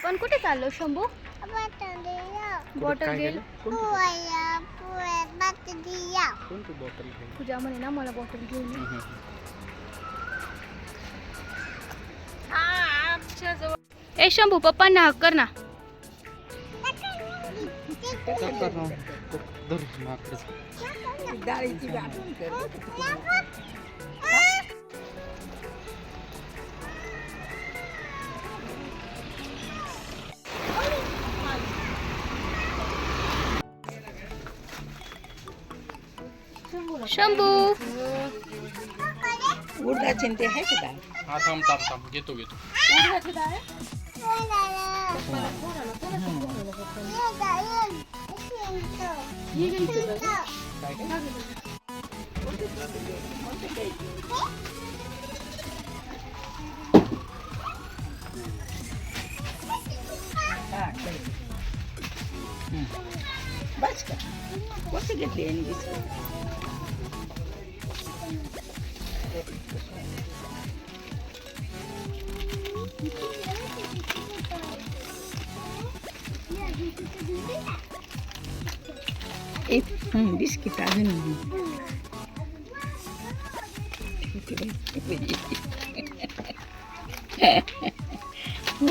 आपण कुठे चाललो शंभू? बॉटल घेईल. पूजा म्हणे ना मला बॉटल घेऊन ये. ए शंभू पप्पांना हक कर ना. शंभू उडदाची ते आहे का डाळ? हा थांब थांब थांब घेतो घेतो. उडदाची डाळ बस का कोणती घेतली आणि बिस्किट अजून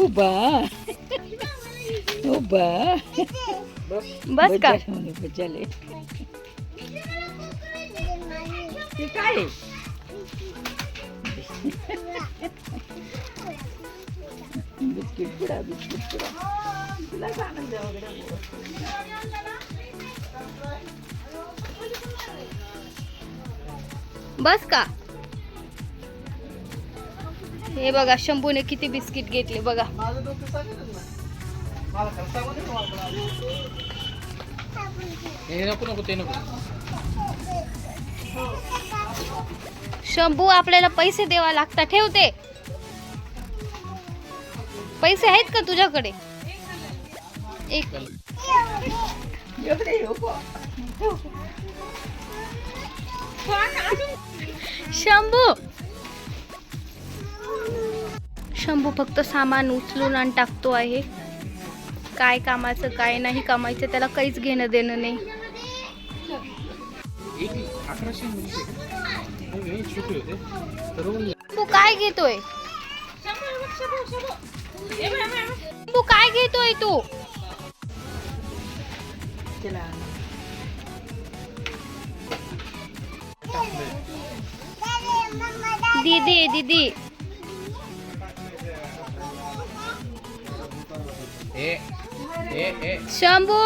उभा उभा बस का? बजाले ते काय बिस्किट पुडा तुला आनंद वगैरे. बस का? हे बघा शंभूने किती बिस्किट घेतले बघा. हे नको नको ते नको. शंभू आपल्याला पैसे द्यावा लागतात. ठेवते पैसे आहेत का तुझ्याकडे? एक शंभू शंभू फक्त सामान उचलून आणि टाकतो आहे. काय कामाचं काय नाही कामाचं त्याला काहीच घेणं देणं नाही. 1100 म्हणजे छोटे होते तर तू काय घेतोय? तू काय घेतोय तू? दीदी दीदी शंभू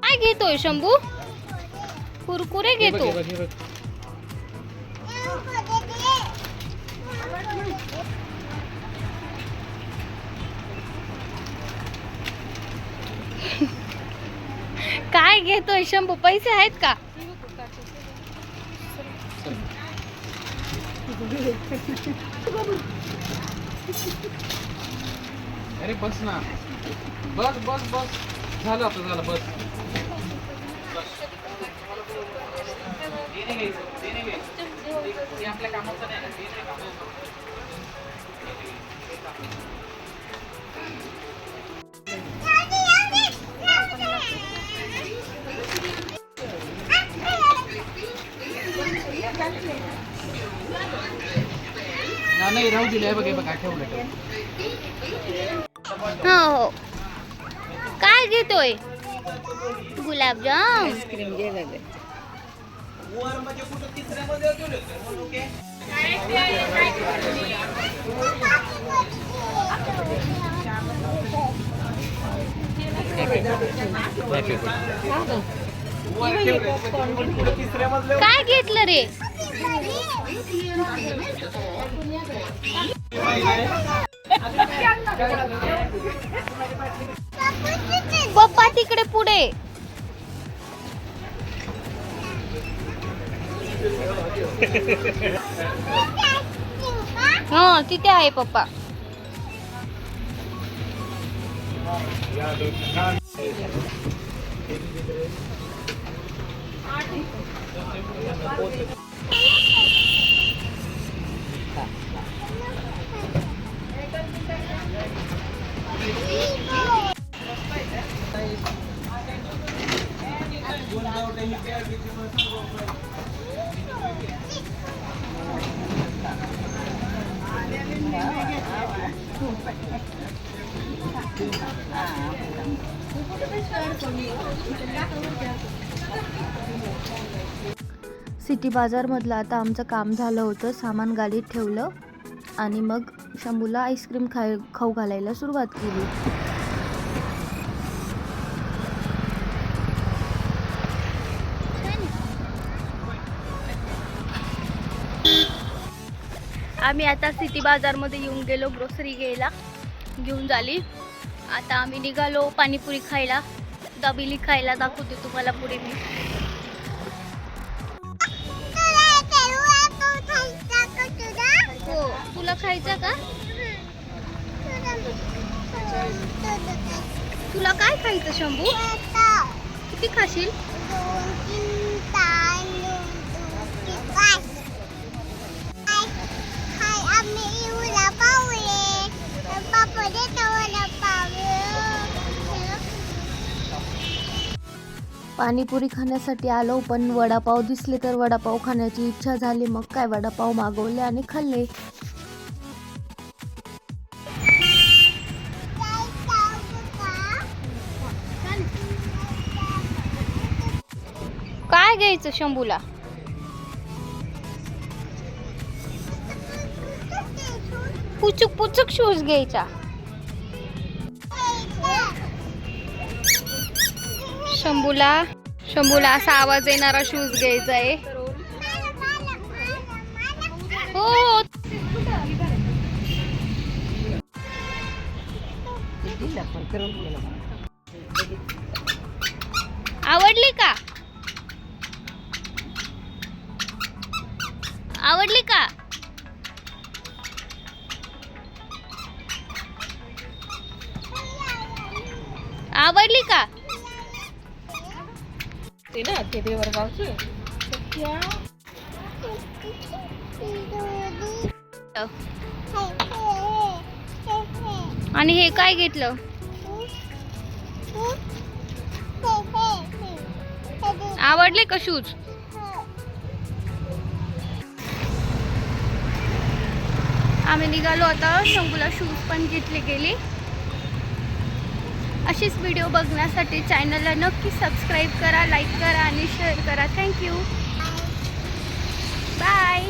काय घेतोय शंभू? कुरकुरे घेतो. काय घेतोय शंभू? पैसे आहेत का? अरे बस ना. बस बस बस झालं आता झालं बस. आपल्या कामाचं नाही. नाही राहू दिले बघ बघा ठेवलं. हो काय घेतोय? गुलाबजाम. आईस्क्रीम घे ना. काय घेतलं रे? पप्पा तिकडे पुढे. हा तिथे आहे पप्पा. सिटी बाजारमधलं आता आमचं काम झालं होतं. सामान गाडीत ठेवलं आणि मग शंभूला आईस्क्रीम खाऊ घालायला सुरुवात केली. आम्ही आता सिटी बाजारमध्ये येऊन गेलो. ग्रोसरी घेऊन झाली. आता आम्ही निघालो पाणीपुरी खायला. दाबेली खायला दाखवते तुम्हाला पुढे मी. हो तुला खायचा का? तुला काय खायचं शंभू? किती खाशील? पाणीपुरी खाण्यासाठी आलो, पण वडापाव दिसले तर वडापाव खाण्याची इच्छा झाली. मग काय वडापाव मागवले आणि खाल्ले. काय घ्यायचं शंभूला? पुचक शूज घ्यायचा. शंभूला असा आवाज येणारा शूज घ्यायचा आहे. हो आवडली का? आवडली का? आवडली का? ते ना ते देवरगावचे आणि हे काय घेतलं? आवडले का शूज? आम्ही निघालो आता. शंभूला शूज पण घेतले गेले. अशीच व्हिडिओ बघण्यासाठी चॅनलला नक्की सबस्क्राईब करा, लाईक करा आणि शेअर करा. थँक्यू. बाय.